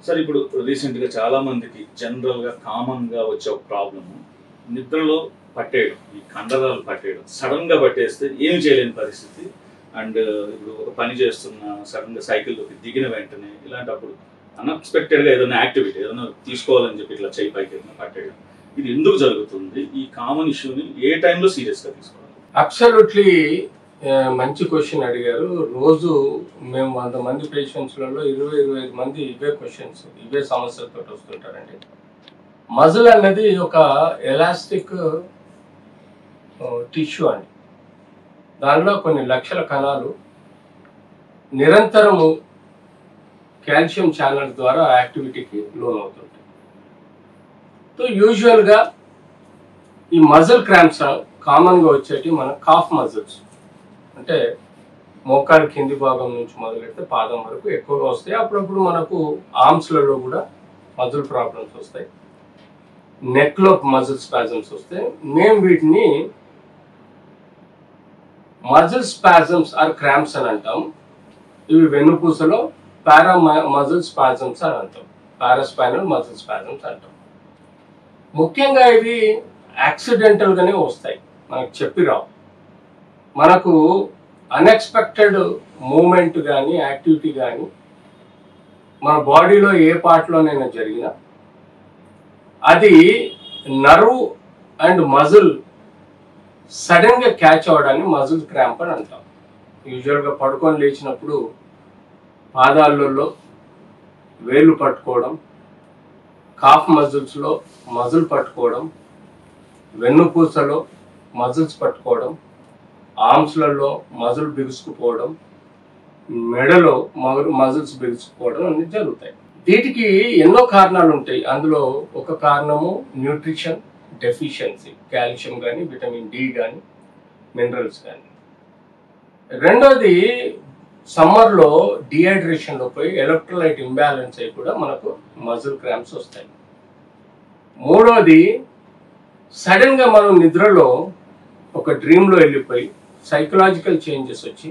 Sir ఇప్పుడు రీసెంట్‌గా చాలా మందికి జనరల్‌గా కామన్‌గా వచ్చే ఒక ప్రాబ్లమ్ నిద్రలో పట్టేయడం. ఈ కండరాలు పట్టేయడం. సడెన్‌గా పట్టేస్తే ఏమి చేయలేని పరిస్థితి. అండ్ ఇప్పుడు ఒక పని చేస్తున్నా సడెన్‌గా సైకిల్‌లోకి దిగిన వెంటనే ఇలాంటప్పుడు అన్‌ఎక్స్‌పెక్టెడ్‌గా ఏదైనా యాక్టివిటీ ఏదైనా తీసుకోవాలని చెప్పి ఇట్లా చెయ్యి పైకెత్తిన పట్టేయడం. ఇది ఎందుకు జరుగుతుంది? ఈ కామన్ ఇష్యూని ఏ టైంలో సీరియస్‌గా తీసుకోవాలి? అబ్సల్యూట్లీ మంచి క్వశ్చన్ అడిగారు. రోజు మేము 100 మంది పేషెంట్స్‌లలో 25 మంది ఇవే క్వశ్చన్స్, ఇవే సమస్యలతో వస్తుంటారండి. మజిల్ అన్నది ఒక ఎలాస్టిక్ టిష్యూ అండి. దానిలో కొన్ని లక్షల కణాలు నిరంతరము కాల్షియం ఛానల్ ద్వారా యాక్టివిటీకి లోనవుతుంటాయి. సో యూజువల్గా ఈ మజిల్ క్రాంప్స్ కామన్గా వచ్చేటి మన కాఫ్ మజిల్స్, అంటే మోకాలు కింది భాగం నుంచి మొదలెడితే పాదం వరకు ఎక్కువగా వస్తాయి. అప్పుడప్పుడు మనకు ఆర్మ్స్లలో కూడా మజిల్ ప్రాబ్లమ్స్ వస్తాయి, నెక్లో మజిల్ స్పాజమ్స్ వస్తాయి. మేము వీటిని మజిల్ స్పాజమ్స్ ఆర్ క్రాంప్స్ అని అంటాం. ఇవి వెన్నుపూసలో మజిల్ స్పాజమ్స్ అని అంటాం, పారాస్పైనల్ మజిల్ స్పాజమ్స్ అంటాం. ముఖ్యంగా ఇవి యాక్సిడెంటల్గానే వస్తాయి, మనకు చెప్పి రావు. మనకు అన్ఎక్స్పెక్టెడ్ మూమెంట్ కానీ యాక్టివిటీ కానీ మన బాడీలో ఏ పార్ట్లోనైనా జరిగినా అది నర్వ్ అండ్ మజిల్ సడన్గా క్యాచ్ అవ్వడాన్ని మజిల్ క్రాంప్ అని అంటాం. యూజువల్గా పడుకొని లేచినప్పుడు పాదాలలో వేళ్ళు పట్టుకోవడం, కాఫ్ మజిల్స్లో మజిల్ పట్టుకోవడం, వెన్నుపూసలో మజిల్స్ పట్టుకోవడం, ఆర్మ్స్లలో మజిల్ బిగుసుకుపోవడం, మెడలో మజిల్స్ బిగుసుకుపోవడం అన్ని జరుగుతాయి. వీటికి ఎన్నో కారణాలు ఉంటాయి. అందులో ఒక కారణము న్యూట్రిషన్ డెఫిషియన్సీ, కాల్షియం కానీ విటమిన్ డి కానీ మినరల్స్ కానీ. రెండోది సమ్మర్లో డిహైడ్రేషన్లో పోయి ఎలక్ట్రోలైట్ ఇంబ్యాలెన్స్ అయి కూడా మనకు మజిల్ క్రాంప్స్ వస్తాయి. మూడోది సడన్గా మనం నిద్రలో ఒక డ్రీమ్లో వెళ్ళిపోయి సైకలాజికల్ చేంజెస్ వచ్చి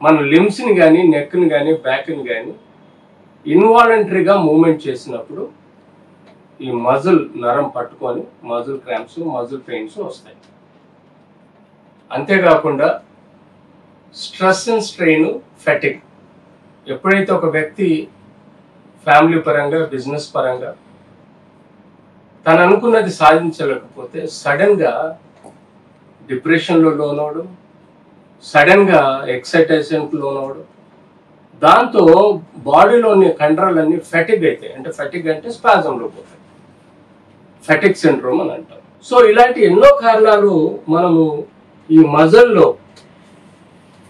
మన లిమ్స్ని కానీ నెక్ని కానీ బ్యాక్ని కానీ ఇన్వాలంటరీగా మూమెంట్ చేసినప్పుడు ఈ మజిల్ నరం పట్టుకొని మజిల్ క్రాంప్స్, మజిల్ పెయిన్స్ వస్తాయి. అంతేకాకుండా స్ట్రెస్ అండ్ స్ట్రెయిన్, ఫెటిగ్. ఎప్పుడైతే ఒక వ్యక్తి ఫ్యామిలీ పరంగా బిజినెస్ పరంగా తను అనుకున్నది సాధించలేకపోతే సడన్గా డిప్రెషన్లో లోనవడం, సడన్గా ఎక్సైటేషన్కి లోనవడం, దాంతో బాడీలోని కండరాలన్నీ ఫెటిగ్ అవుతాయి. అంటే ఫెటిగ్ అంటే స్పాజంలో పోతాయి, ఫెటిగ్ సిండ్రోమ్ అని అంటాం. సో ఇలాంటి ఎన్నో కారణాలు మనము ఈ మజిల్లో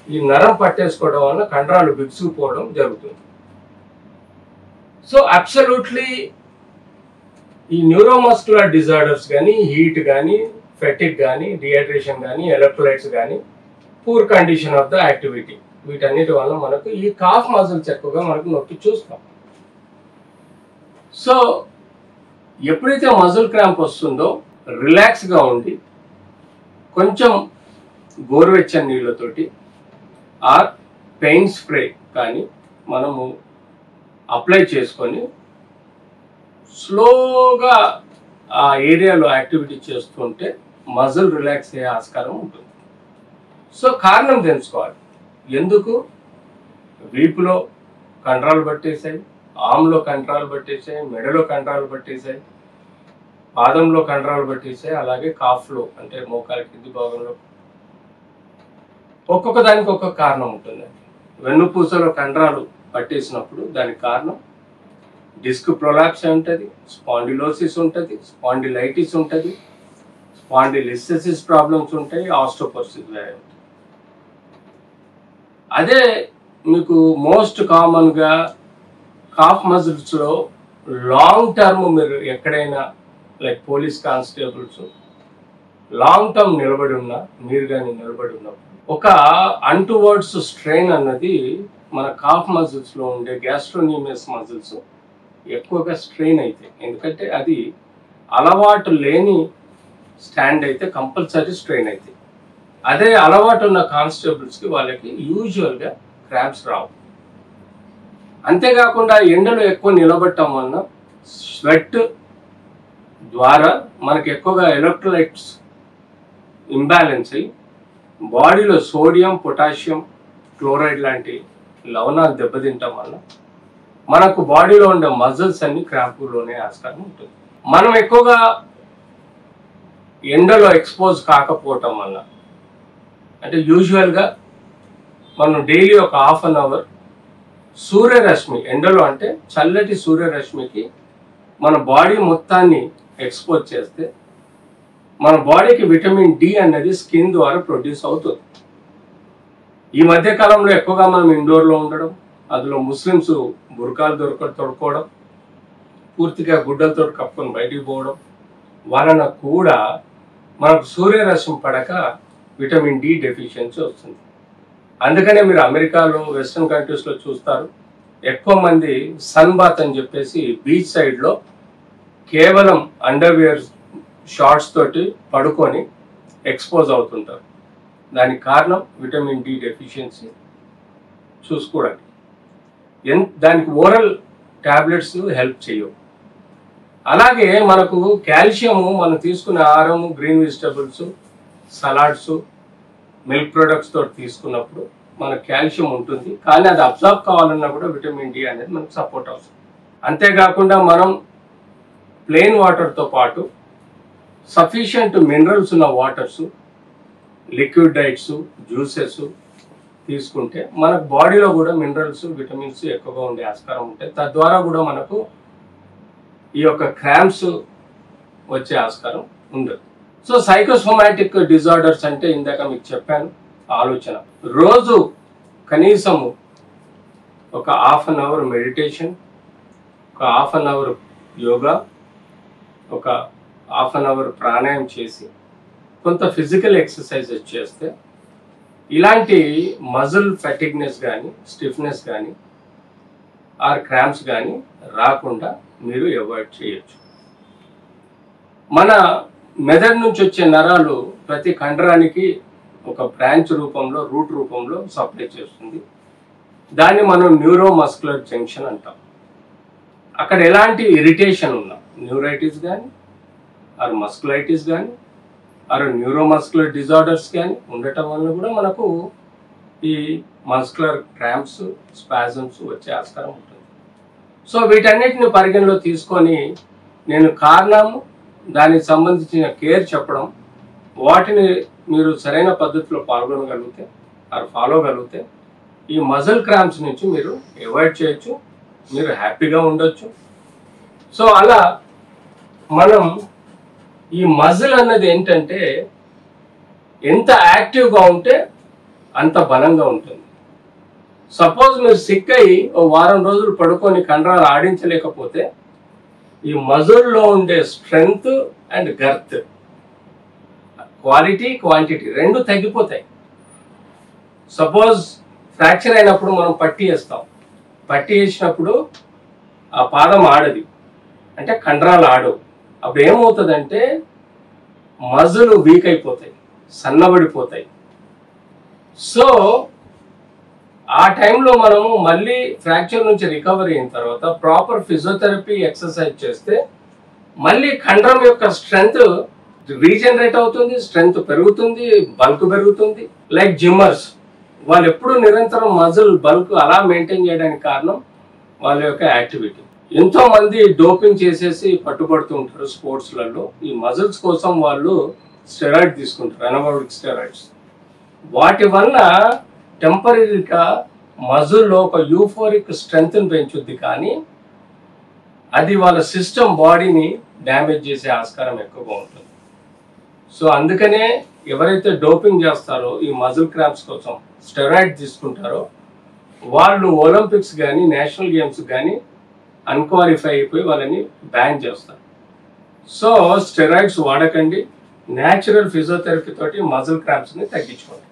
ఈ నరం పట్టేసుకోవడం వల్ల కండరాలు బిగుసుకుపోవడం జరుగుతుంది. సో అబ్సల్యూట్లీ ఈ న్యూరోమస్కులర్ డిజార్డర్స్ కానీ, హీట్ కానీ, ఫెటిగ్ కానీ, డిహైడ్రేషన్ కానీ, ఎలక్ట్రోలైట్స్ కానీ, poor condition of the activity, వీటన్నిటి వల్ల మనకు ఈ కాఫ్ మజిల్స్ ఎక్కువగా మనకు నొప్పి చూస్తాం. సో ఎప్పుడైతే మజిల్ క్రాంప్ వస్తుందో రిలాక్స్గా ఉండి కొంచెం గోరువెచ్చని నీళ్ళతోటి ఆర్ పెయిన్ స్ప్రే కానీ మనము అప్లై చేసుకొని స్లోగా ఆ ఏరియాలో యాక్టివిటీ చేస్తుంటే మజిల్ రిలాక్స్ అయ్యే ఆస్కారం ఉంటుంది. సో కారణం తెలుసుకోవాలి. ఎందుకు వీపులో కండరాలు పట్టేసాయి, ఆర్మ్లో కండరాలు పట్టేసాయి, మెడలో కండరాలు పట్టేసాయి, పాదంలో కండరాలు పట్టేసాయి, అలాగే కాఫ్లో అంటే మోకాలి కింది భాగంలో. ఒక్కొక్క దానికి ఒక్కొక్క కారణం ఉంటుంది. వెన్నుపూసలో కండరాలు పట్టేసినప్పుడు దానికి కారణం డిస్క్ ప్రొలాప్స్ ఉంటుంది, స్పాండిలోసిస్ ఉంటుంది, స్పాండిలైటిస్ ఉంటుంది, స్పాండిలిస్థెసిస్ ప్రాబ్లమ్స్ ఉంటాయి, ఆస్టోపోరోసిస్ ఉంటుంది. అదే మీకు మోస్ట్ కామన్గా కాఫ్ మజిల్స్లో లాంగ్ టర్మ్ మీరు ఎక్కడైనా like police constables long term నిలబడి ఉన్నా, మీరు కానీ నిలబడి ఉన్నప్పుడు ఒక అన్టువర్డ్స్ స్ట్రెయిన్ అన్నది మన కాఫ్ మజిల్స్లో ఉండే గ్యాస్ట్రోనీమియస్ మజిల్స్ ఎక్కువగా స్ట్రెయిన్ అవుతాయి. ఎందుకంటే అది అలవాటు లేని స్టాండ్ అయితే కంపల్సరీ స్ట్రెయిన్ అవుతాయి. అదే అలవాటు ఉన్న కానిస్టేబుల్స్కి వాళ్ళకి యూజువల్గా క్రాంప్స్ రావు. అంతేకాకుండా ఎండలో ఎక్కువ నిలబడటం వలన స్వెట్ ద్వారా మనకు ఎక్కువగా ఎలక్ట్రోలైట్స్ ఇంబ్యాలెన్స్ అయ్యి బాడీలో సోడియం, పొటాషియం, క్లోరైడ్ లాంటి లవణాలు దెబ్బతింటం వల్ల మనకు బాడీలో ఉండే మజిల్స్ అన్ని క్రాంపులోనే ఆస్కారం ఉంటుంది. మనం ఎక్కువగా ఎండలో ఎక్స్పోజ్ కాకపోవటం వల్ల, అంటే యూజువల్గా మనం డైలీ ఒక హాఫ్ అన్ అవర్ సూర్యరశ్మి, ఎండలో అంటే చల్లటి సూర్యరశ్మికి మన బాడీ మొత్తాన్ని ఎక్స్పోజ్ చేస్తే మన బాడీకి విటమిన్ డి అనేది స్కిన్ ద్వారా ప్రొడ్యూస్ అవుతుంది. ఈ మధ్య కాలంలో ఎక్కువగా మనం ఇండోర్లో ఉండడం, అందులో ముస్లిమ్స్ బుర్కాలు తొడుక్కోవడం, పూర్తిగా గుడ్డలతో కప్పుకొని బయటికి పోవడం వలన కూడా మనకు సూర్యరశ్మి పడక విటమిన్ డి డెఫిషియన్సీ వస్తుంది. అందుకనే మీరు అమెరికాలో, వెస్ట్రన్ కంట్రీస్లో చూస్తారు, ఎక్కువ మంది సన్ బాత్ అని చెప్పేసి బీచ్ సైడ్లో కేవలం అండర్వేర్ షార్ట్స్ తోటి పడుకొని ఎక్స్పోజ్ అవుతుంటారు. దానికి కారణం విటమిన్ డి డెఫిషియన్సీ చూసుకోవడానికి. దానికి ఓరల్ టాబ్లెట్స్ హెల్ప్ చేయవు. అలాగే మనకు కాల్షియము మనం తీసుకునే ఆహారము, green vegetables, salads, milk products తోటి తీసుకున్నప్పుడు మనకు కాల్షియం ఉంటుంది, కానీ అది అబ్జర్వ్ కావాలన్నా కూడా విటమిన్ డి అనేది మనకు సపోర్ట్ అవుతుంది. అంతేకాకుండా మనం ప్లెయిన్ వాటర్తో పాటు సఫిషియంట్ మినరల్స్ ఉన్న వాటర్స్, లిక్విడ్ డైట్స్, జ్యూసెస్ తీసుకుంటే మనకు బాడీలో కూడా మినరల్స్, విటమిన్స్ ఎక్కువగా ఉండే ఆస్కారం ఉంటాయి. తద్వారా కూడా మనకు ఈ యొక్క క్రాంప్స్ వచ్చే ఆస్కారం ఉండదు. సో సైకోసోమాటిక్ డిజార్డర్స్ అంటే ఇందాక మీకు చెప్పాను ఆలోచన. రోజు కనీసము ఒక హాఫ్ అన్ అవర్ మెడిటేషన్, ఒక హాఫ్ అన్ అవర్ యోగా, ఒక హాఫ్ అన్ అవర్ ప్రాణాయామం చేసి కొంత ఫిజికల్ ఎక్సర్సైజెస్ చేస్తే ఇలాంటి మజిల్ ఫెటిగ్నెస్ కానీ, స్టిఫ్నెస్ కానీ, ఆర్ క్రాంప్స్ కానీ రాకుండా మీరు అవాయిడ్ చేయొచ్చు. మన మెదడు నుంచి వచ్చే నరాలు ప్రతి కండరానికి ఒక బ్రాంచ్ రూపంలో, రూట్ రూపంలో సప్లై చేస్తుంది. దాన్ని మనం న్యూరోమస్కులర్ జంక్షన్ అంటాం. అక్కడ ఎలాంటి ఇరిటేషన్ ఉన్నా, న్యూరైటిస్ కానీ, ఆర్ మస్కులైటిస్ కానీ, ఆర్ న్యూరోమస్కులర్ డిజార్డర్స్ కానీ ఉండటం వల్ల కూడా మనకు ఈ మస్కులర్ క్రాంప్స్, స్పాజమ్స్ వచ్చే ఆస్కారం ఉంటుంది. సో వీటన్నిటిని పరిగణలో తీసుకొని నేను కారణము, దానికి సంబంధించిన కేర్ చెప్పడం, వాటిని మీరు సరైన పద్ధతిలో పాల్గొనగలిగితే ఆర్ ఫాలో కలిగితే ఈ మజిల్ క్రాంప్స్ నుంచి మీరు అవాయిడ్ చేయొచ్చు, మీరు హ్యాపీగా ఉండొచ్చు. సో అలా మనం ఈ మజిల్ అన్నది ఏంటంటే ఎంత యాక్టివ్గా ఉంటే అంత బలంగా ఉంటుంది. సపోజ్ మీరు సిక్ అయ్యి ఓ వారం రోజులు పడుకొని కండరాలు ఆడించలేకపోతే ఈ మజిల్లో ఉండే strength and girth, quality, quantity రెండు తగ్గిపోతాయి. సపోజ్ ఫ్రాక్చర్ అయినప్పుడు మనం పట్టి వేస్తాం, పట్టి వేసినప్పుడు ఆ పాదం ఆడది, అంటే కండరాలు ఆడవు. అప్పుడు ఏమవుతుందంటే మజిల్ వీక్ అయిపోతాయి, సన్నబడిపోతాయి. సో ఆ టైంలో మనము మళ్ళీ ఫ్రాక్చర్ నుంచి రికవరీ అయిన తర్వాత ప్రాపర్ ఫిజియోథెరపీ ఎక్సర్సైజ్ చేస్తే మళ్ళీ కండరం యొక్క స్ట్రెంగ్త్ రీజనరేట్ అవుతుంది, స్ట్రెంగ్త్ పెరుగుతుంది, బల్క్ పెరుగుతుంది. లైక్ జిమ్మర్స్, వాళ్ళు ఎప్పుడు నిరంతరం మజిల్ బల్క్ అలా మెయింటైన్ చేయడానికి కారణం వాళ్ళ యొక్క యాక్టివిటీ. ఎంతో మంది డోపింగ్ చేసేసి పట్టుబడుతూ ఉంటారు స్పోర్ట్స్లలో. ఈ మజిల్స్ కోసం వాళ్ళు స్టెరాయిడ్ తీసుకుంటారు, అనబాలిక్ స్టెరాయిడ్స్. వాటి వల్ల టెంపరీగా మజిల్లో ఒక యూఫోరిక్ స్ట్రెంగ్త్ని పెంచుద్ది, కానీ అది వాళ్ళ సిస్టమ్, బాడీని డ్యామేజ్ చేసే ఆస్కారం ఎక్కువగా ఉంటుంది. సో అందుకనే ఎవరైతే డోపింగ్ చేస్తారో, ఈ మజిల్ క్రాంప్స్ కోసం స్టెరాయిడ్ తీసుకుంటారో, వాళ్ళు ఒలింపిక్స్ కానీ, నేషనల్ గేమ్స్ కానీ అన్క్వాలిఫై అయిపోయి వాళ్ళని బ్యాన్ చేస్తారు. సో స్టెరాయిడ్స్ వాడకండి, న్యాచురల్ ఫిజియోథెరపీ తోటి మజిల్ క్రాంప్స్ని తగ్గించుకోండి.